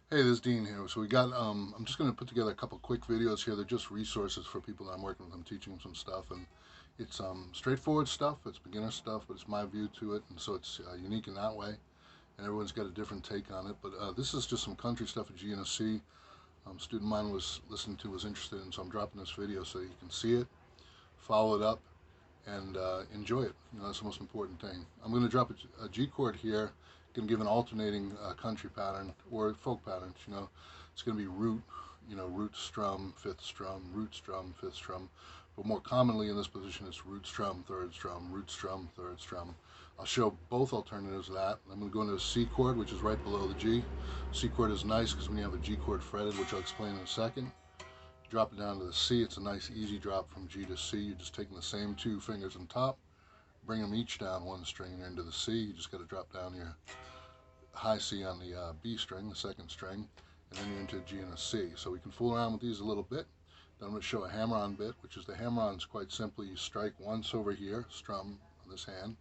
Hey, this is Dean here. So we got I'm just going to put together a couple quick videos here. They're just resources for people that I'm working with. I'm teaching them some stuff, and it's straightforward stuff. It's beginner stuff, but it's my view to it, and so it's unique in that way. And everyone's got a different take on it. But this is just some country stuff at G and a C. Student of mine was listening to was interested in, so I'm dropping this video so you can see it, follow it up, and enjoy it. That's the most important thing. I'm going to drop a G chord here. Going to give an alternating country pattern or folk patterns. It's going to be root, root strum, fifth strum, root strum, fifth strum. But more commonly in this position, it's root strum, third strum, root strum, third strum. I'll show both alternatives of that. I'm going to go into a C chord, which is right below the G. C chord is nice because when you have a G chord fretted, which I'll explain in a second, drop it down to the C. It's a nice easy drop from G to C. You're just taking the same two fingers on top, bring them each down one string and into the C. You just got to drop down your high C on the B string, the second string, and then you're into G and a C. So we can fool around with these a little bit. Then I'm going to show a hammer-on bit, which is the hammer-on is quite simply you strike once over here, strum on this hand,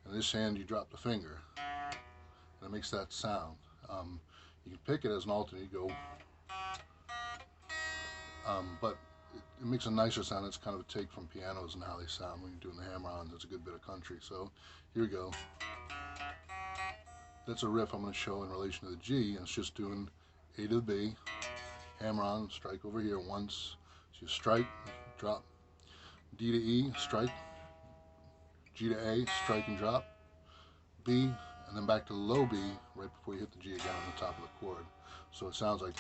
and this hand you drop the finger, and it makes that sound. You can pick it as an alternate, you go, but it makes a nicer sound. It's kind of a take from pianos and how they sound when you're doing the hammer-ons. It's a good bit of country. So here we go. That's a riff I'm going to show in relation to the G, and it's just doing A to the B, hammer on, strike over here once. So you strike, drop, D to E, strike, G to A, strike and drop, B, and then back to low B right before you hit the G again on the top of the chord. So it sounds like.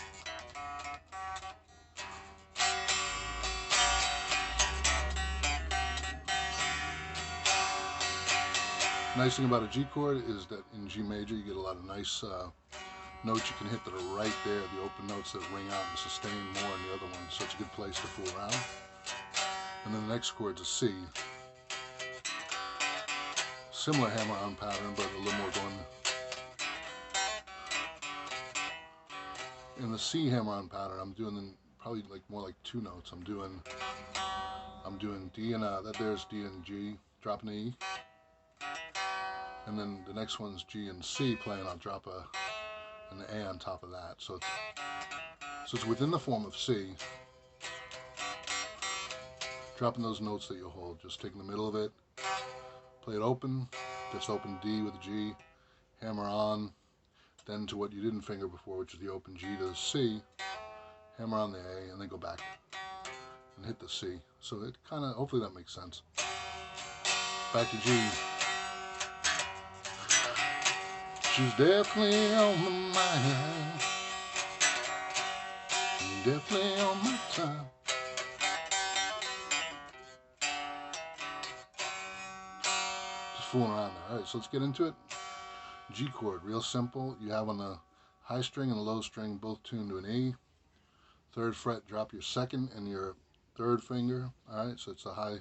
Nice thing about a G chord is that in G major you get a lot of nice notes you can hit that are right there, the open notes that ring out and sustain more than the other ones, so it's a good place to fool around. And then the next chord's a C. Similar hammer-on pattern, but a little more going. In the C hammer-on pattern, I'm doing probably more like two notes. I'm doing D and that there's D and G, dropping an E, and then the next one's G and C playing. I'll drop an A on top of that. So it's within the form of C. Dropping those notes that you hold, just taking the middle of it, play it open, just open D with a G, hammer on, then to what you didn't finger before, which is the open G to the C, hammer on the A, and then go back and hit the C. So it kind of, hopefully that makes sense. Back to G. She's definitely on my mind, definitely on my time. Just fooling around there. Alright, so let's get into it. G chord, real simple. You have on the high string and the low string both tuned to an E. Third fret, drop your second and your third finger. Alright, so it's a high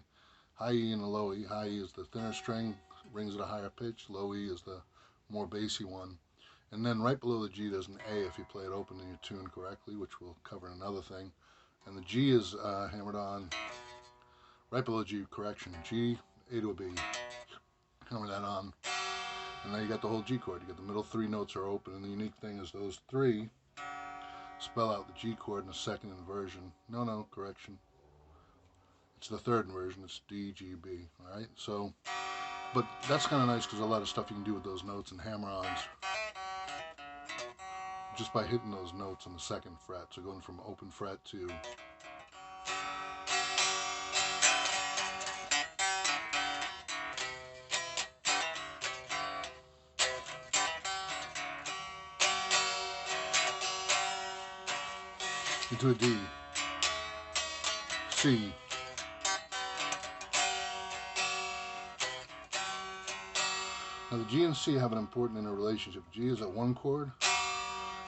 E and a low E. High E is the thinner string, rings at a higher pitch. Low E is the more bassy one. And then right below the G there's an A if you play it open and you tune correctly, which we'll cover in another thing. And the G is hammered on right below G, correction, G, A to a B. Hammer that on. And now you got the whole G chord. You got the middle three notes are open, and the unique thing is those three spell out the G chord in the second inversion. No, correction. It's the third inversion. It's D, G, B. All right. So, but that's kind of nice because a lot of stuff you can do with those notes and hammer-ons just by hitting those notes on the second fret. So going from open fret to into a D, C, now the G and C have an important interrelationship. G is a one chord,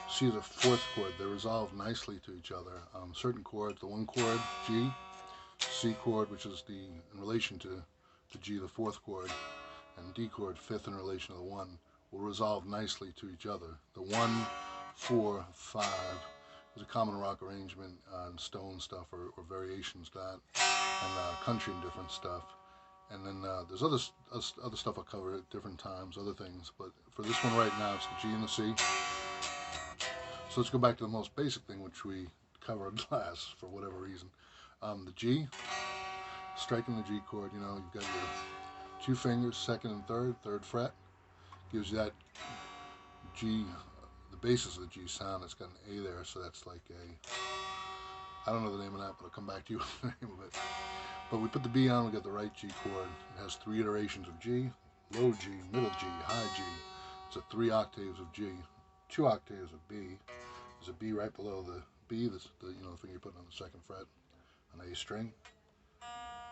C is a fourth chord. They resolve nicely to each other. Certain chords, the one chord, G, C chord, which is in relation to G, the fourth chord, and D chord, fifth in relation to the one, will resolve nicely to each other. The 1, 4, 5 is a common rock arrangement on stone stuff or variations of that, and country and different stuff. And then there's other stuff I'll cover at different times, other things. But for this one right now, it's the G and the C. So let's go back to the most basic thing, which we covered last for whatever reason. The G, striking the G chord, you've got your two fingers, second and third fret, gives you that G, the basis of the G sound. It's got an A there, so that's like I don't know the name of that, but I'll come back to you with the name of it. But we put the B on, we get the right G chord. It has 3 iterations of G, low G, middle G, high G. So 3 octaves of G, 2 octaves of B. There's a B right below the B, the thing you're putting on the second fret, an A string,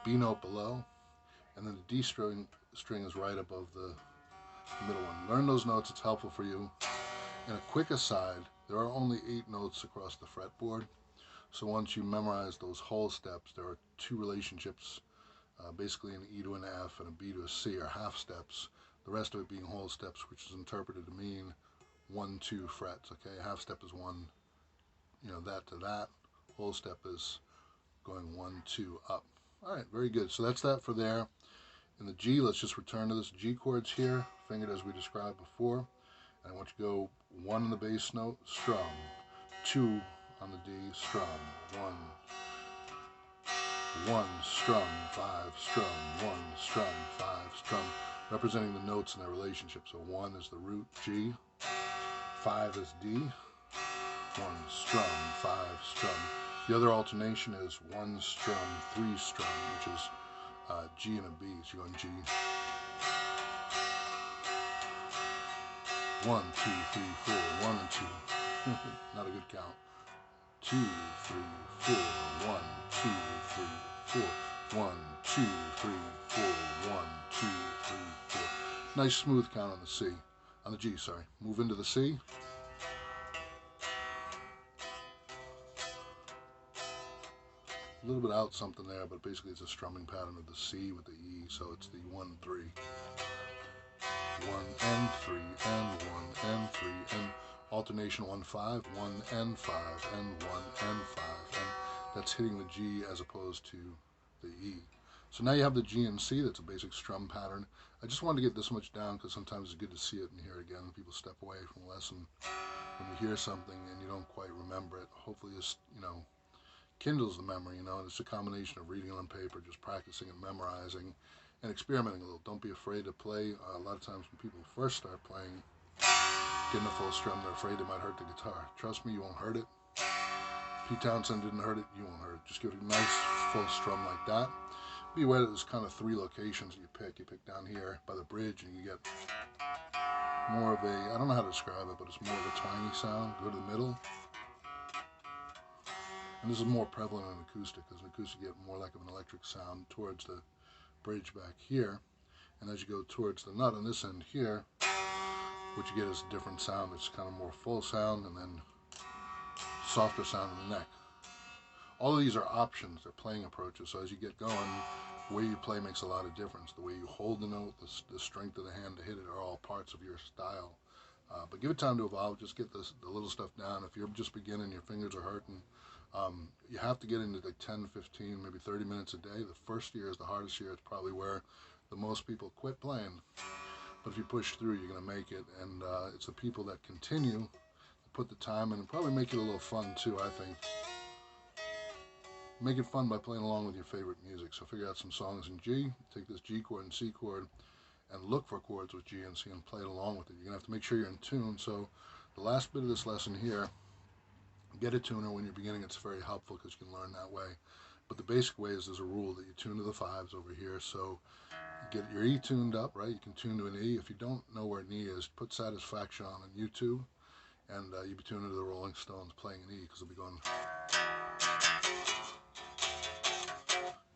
B note below, and then the D string is right above the middle one. Learn those notes, it's helpful for you. And a quick aside, there are only 8 notes across the fretboard. So once you memorize those whole steps, there are 2 relationships, basically an E to an F and a B to a C, are half steps. The rest of it being whole steps, which is interpreted to mean 1, 2 frets. Okay, half step is 1, that to that. Whole step is going 1, 2 up. All right, very good. So that's that for there. In the G, let's just return to this. G chords here, fingered as we described before. And I want you to go 1 on the bass note, strum, 2 on the D, strum, 1, strum, 5, strum, 1, strum, 5, strum, representing the notes and their relationship. So 1 is the root G, 5 is D, 1 strum, 5 strum. The other alternation is 1 strum, 3 strum, which is G and a B. So you're going G, 1, 2, 3, 4, 1 and 2. Not a good count. 2, 3, 4, 1, 2, 3, 4, 1, 2, 3, 4, 1, 2, 3, 4. Nice smooth count on the C, on the G, sorry. Move into the C. A little bit out something there, but basically it's a strumming pattern of the C with the E, so it's the 1, 3. 1 and 3 and 1 and 3 and alternation 1, 5, 1 and 5 and 1 and 5, and that's hitting the G as opposed to the E. So now you have the G and C. That's a basic strum pattern. I just wanted to get this much down because sometimes it's good to see it and hear it again. People step away from a lesson when you hear something and you don't quite remember it. Hopefully this, kindles the memory, and it's a combination of reading on paper, just practicing and memorizing and experimenting a little. Don't be afraid to play. A lot of times when people first start playing, getting a full strum, they're afraid they might hurt the guitar. Trust me, you won't hurt it. Pete Townsend didn't hurt it, you won't hurt it. Just give it a nice full strum like that. Be aware that there's kind of 3 locations that you pick. You pick down here by the bridge and you get more of a, I don't know how to describe it, but it's more of a twangy sound. Go to the middle. And this is more prevalent in acoustic, because in acoustic you get more like an electric sound towards the bridge back here. And as you go towards the nut on this end here, what you get is a different sound. It's kind of more full sound and then softer sound in the neck. All of these are options, they're playing approaches. So as you get going, the way you play makes a lot of difference. The way you hold the note, the strength of the hand to hit it are all parts of your style. But give it time to evolve. Just get the little stuff down. If you're just beginning, your fingers are hurting, you have to get into like 10, 15, maybe 30 minutes a day. The first year is the hardest year. It's probably where the most people quit playing. But if you push through, you're going to make it. And it's the people that continue, put the time in, and probably make it a little fun too, I think. Make it fun by playing along with your favorite music. So figure out some songs in G, take this G chord and C chord, and look for chords with G and C and play it along with it. You're going to have to make sure you're in tune. So the last bit of this lesson here, get a tuner when you're beginning. It's very helpful because you can learn that way. But the basic way is there's a rule that you tune to the 5s over here. So you get your E tuned up, right? You can tune to an E. If you don't know where an E is, put Satisfaction on YouTube, and you'll be tuning to the Rolling Stones playing an E, because it'll be going.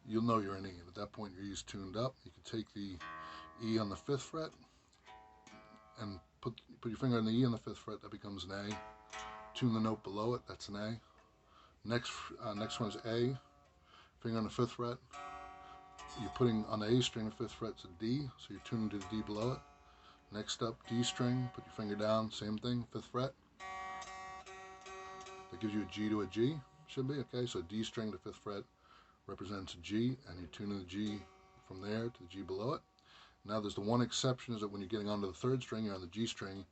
You'll know you're an E, and at that point your E's tuned up. You can take the E on the 5th fret and put your finger on the E on the 5th fret. That becomes an A. Tune the note below it. That's an A. Next one is A. Finger on the 5th fret. You're putting on the A string, the 5th fret, it's a D, so you're tuning to the D below it. Next up, D string. Put your finger down. Same thing. 5th fret. That gives you a G to a G. Should be okay. So D string to 5th fret represents a G, and you're tuning the G from there to the G below it. Now there's the one exception, is that when you're getting onto the 3rd string, you're on the G string,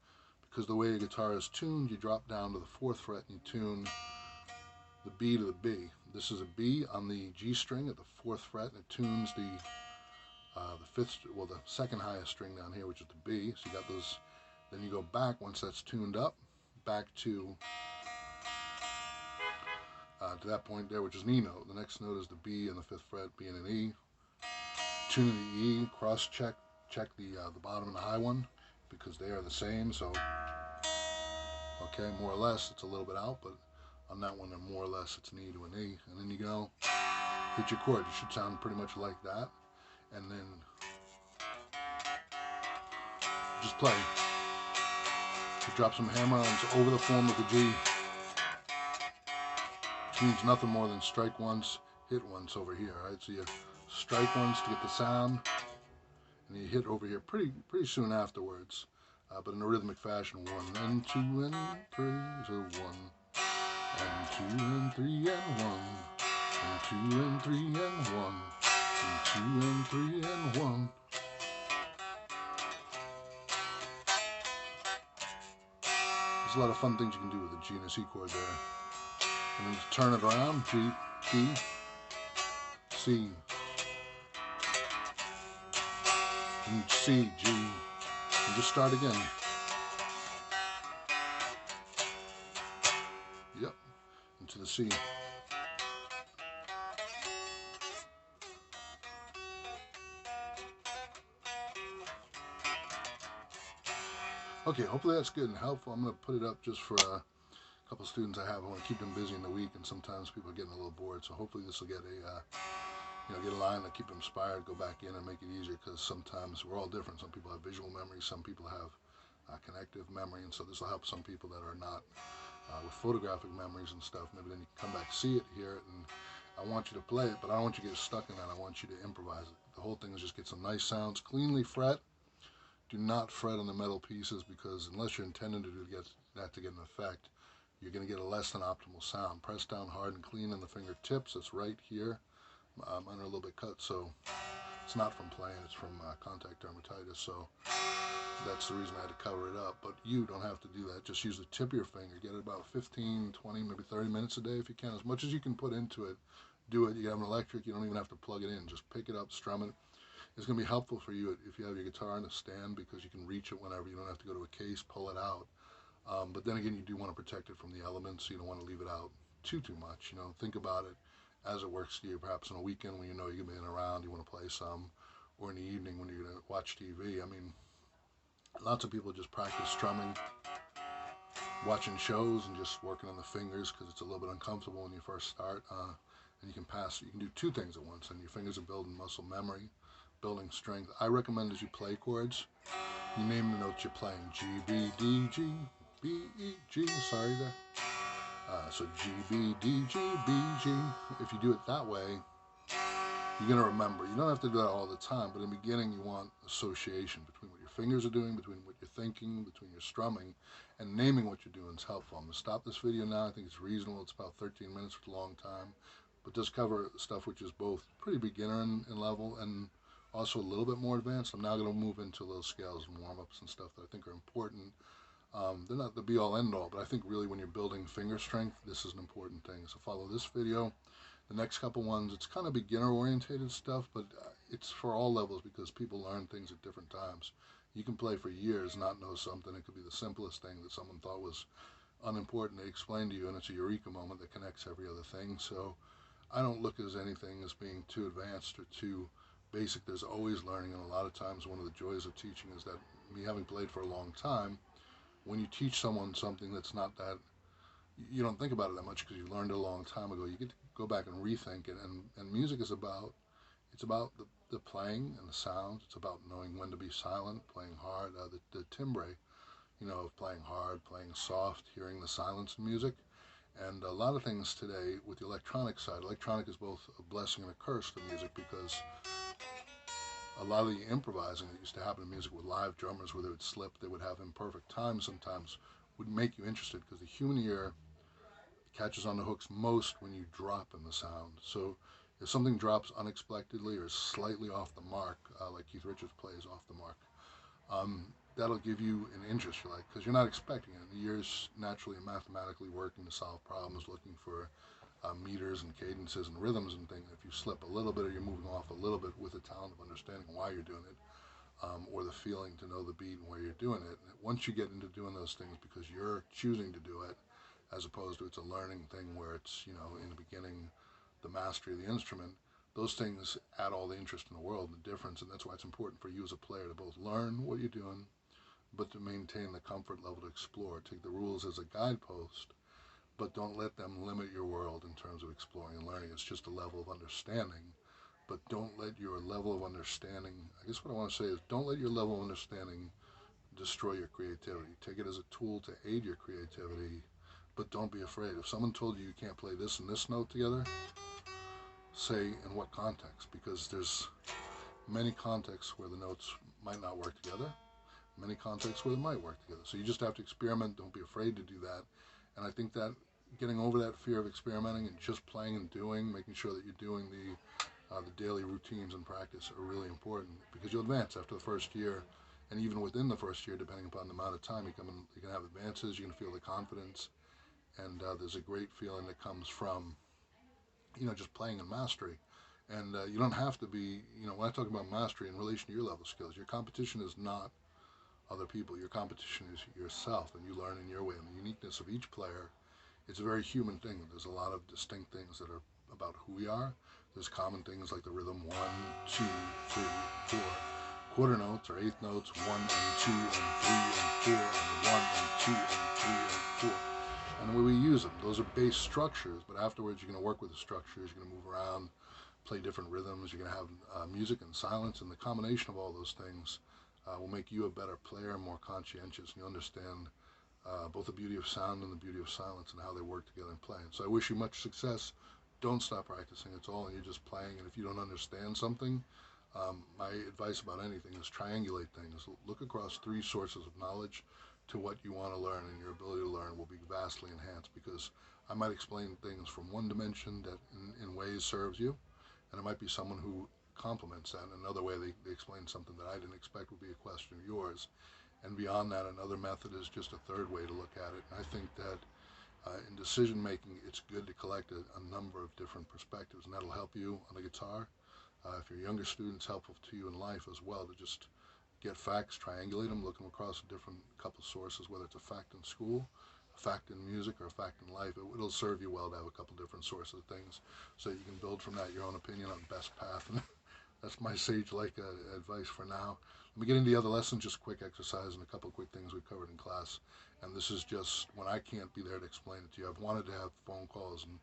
because the way a guitar is tuned, you drop down to the 4th fret and you tune the B to the B. This is a B on the G string at the 4th fret, and it tunes the 5th, well, the 2nd highest string down here, which is the B. So you got those. Then you go back once that's tuned up, back to that point there, which is an E note. The next note is the B and the 5th fret, B and an E. Tuning the E, cross check the bottom and the high one because they are the same. So okay, more or less it's a little bit out, but on that one, more or less it's an E to an E, and then you go hit your chord. It should sound pretty much like that, and then just play. You drop some hammer-ons over the form of the G, which means nothing more than strike once, hit once over here, right? So you strike once to get the sound, and you hit over here pretty soon afterwards, but in a rhythmic fashion. 1 and 2 and 3, so 1 and 2 and 3 and 1, and 2 and 3 and 1, and 2 and 3 and 1. There's a lot of fun things you can do with the G and a C chord there. And then to turn it around, G, B, C, and C, G, and just start again. Yep, into the C. Okay, hopefully that's good and helpful. I'm going to put it up just for a couple students I have. I want to keep them busy in the week, and sometimes people are getting a little bored. So hopefully this will get get a line to keep them inspired, go back in and make it easier, because sometimes we're all different. Some people have visual memory, some people have connective memory, and so this will help some people that are not with photographic memories and stuff. Maybe then you can come back, see it, hear it, and I want you to play it, but I don't want you to get stuck in that. I want you to improvise it. The whole thing is just get some nice sounds, cleanly fret. Do not fret on the metal pieces, because unless you're intending to get an effect, you're going to get a less than optimal sound. Press down hard and clean on the fingertips. It's right here. Mine are a little bit cut, so it's not from playing. It's from contact dermatitis, so that's the reason I had to cover it up. But you don't have to do that. Just use the tip of your finger. Get it about 15, 20, maybe 30 minutes a day if you can. As much as you can put into it, do it. You have an electric. You don't even have to plug it in. Just pick it up, strum it. It's going to be helpful for you if you have your guitar in a stand, because you can reach it whenever. You don't have to go to a case, pull it out. But then again, you do want to protect it from the elements, so you don't want to leave it out too much. Think about it as it works for you. Perhaps on a weekend when you're going to be around, you want to play some, or in the evening when you're going to watch TV. I mean, lots of people just practice strumming, watching shows, and just working on the fingers, because it's a little bit uncomfortable when you first start. And you can do two things at once, and your fingers are building muscle memory, building strength. I recommend as you play chords, you name the notes you're playing. G, B, D, G, B, E, G. Sorry there. So G, B, D, G, B, G. If you do it that way, you're going to remember. You don't have to do that all the time, but in the beginning you want association between what your fingers are doing, between what you're thinking, between your strumming, and naming what you're doing is helpful. I'm going to stop this video now. I think it's reasonable. It's about 13 minutes, it's a long time, but does cover stuff which is both pretty beginner in level and also a little bit more advanced. I'm now going to move into little scales and warm-ups and stuff that I think are important. They're not the be-all, end-all, but I think really when you're building finger strength, this is an important thing. So follow this video. The next couple ones, it's kind of beginner-orientated stuff, but it's for all levels, because people learn things at different times. You can play for years, not know something. It could be the simplest thing that someone thought was unimportant. They explain to you, and it's a eureka moment that connects every other thing. So I don't look at anything as being too advanced or too basic. There's always learning, and a lot of times one of the joys of teaching is that, me having played for a long time, when you teach someone something that's not that, you don't think about it that much because you learned it a long time ago. You get to go back and rethink it, and music is about, it's about the playing and the sounds. It's about knowing when to be silent, playing hard, the timbre, of playing hard, playing soft, hearing the silence in music. And a lot of things today with the electronic side, electronic is both a blessing and a curse to music, because a lot of the improvising that used to happen in music with live drummers, where they would slip, they would have imperfect times sometimes, would make you interested, because the human ear catches on the hooks most when you drop in the sound. So if something drops unexpectedly or slightly off the mark, like Keith Richards plays off the mark, that'll give you an interest you like, because you're not expecting it. You're naturally and mathematically working to solve problems, looking for meters and cadences and rhythms and things. If you slip a little bit or you're moving off a little bit with the talent of understanding why you're doing it, or the feeling to know the beat and where you're doing it. Once you get into doing those things because you're choosing to do it, as opposed to it's a learning thing where it's, in the beginning, the mastery of the instrument, those things add all the interest in the world and the difference. And that's why it's important for you as a player to both learn what you're doing, but to maintain the comfort level to explore. Take the rules as a guidepost, but don't let them limit your world in terms of exploring and learning. It's just a level of understanding, but don't let your level of understanding, I guess what I want to say is, don't let your level of understanding destroy your creativity. Take it as a tool to aid your creativity, but don't be afraid. If someone told you you can't play this and this note together, say in what context, because there's many contexts where the notes might not work together, many contexts where they might work together. So you just have to experiment. Don't be afraid to do that. And I think that getting over that fear of experimenting and just playing and doing, making sure that you're doing the daily routines and practice are really important, because you'll advance after the first year, and even within the first year, depending upon the amount of time you can have advances. You can feel the confidence, and there's a great feeling that comes from just playing and mastery. And you don't have to be, when I talk about mastery in relation to your level of skills, your competition is not other people. Your competition is yourself, and you learn in your way. And the uniqueness of each player, it's a very human thing. There's a lot of distinct things that are about who we are. There's common things like the rhythm 1, 2, 3, 4. Quarter notes or eighth notes 1 and 2 and 3 and 4 and 1 and 2 and 3 and 4. And the way we use them, those are base structures, but afterwards you're going to work with the structures, you're going to move around, play different rhythms, you're going to have music and silence, and the combination of all those things will make you a better player, more conscientious, and you understand both the beauty of sound and the beauty of silence and how they work together and play. And so I wish you much success. Don't stop practicing. It's all, and you're just playing. And if you don't understand something, my advice about anything is triangulate things. Look across 3 sources of knowledge to what you want to learn, and your ability to learn will be vastly enhanced, because I might explain things from one dimension that in ways serves you, and it might be someone who complements that. In another way, they explain something that I didn't expect would be a question of yours. And beyond that, another method is just a third way to look at it. And I think that in decision making, it's good to collect a number of different perspectives, and that'll help you on the guitar. If you're a younger student, it's helpful to you in life as well to just get facts, triangulate them, look them across a different couple sources, whether it's a fact in school, a fact in music, or a fact in life. It'll serve you well to have a couple different sources of things, so you can build from that your own opinion on the best path. And that's my sage-like advice for now. Let me get into the other lessons, just a quick exercise and a couple quick things we covered in class. And this is just when I can't be there to explain it to you. I've wanted to have phone calls and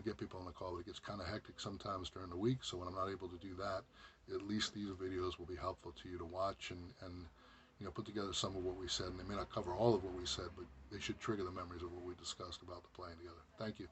get people on the call, but it gets kind of hectic sometimes during the week. So when I'm not able to do that, at least these videos will be helpful to you to watch and put together some of what we said. And they may not cover all of what we said, but they should trigger the memories of what we discussed about the playing together. Thank you.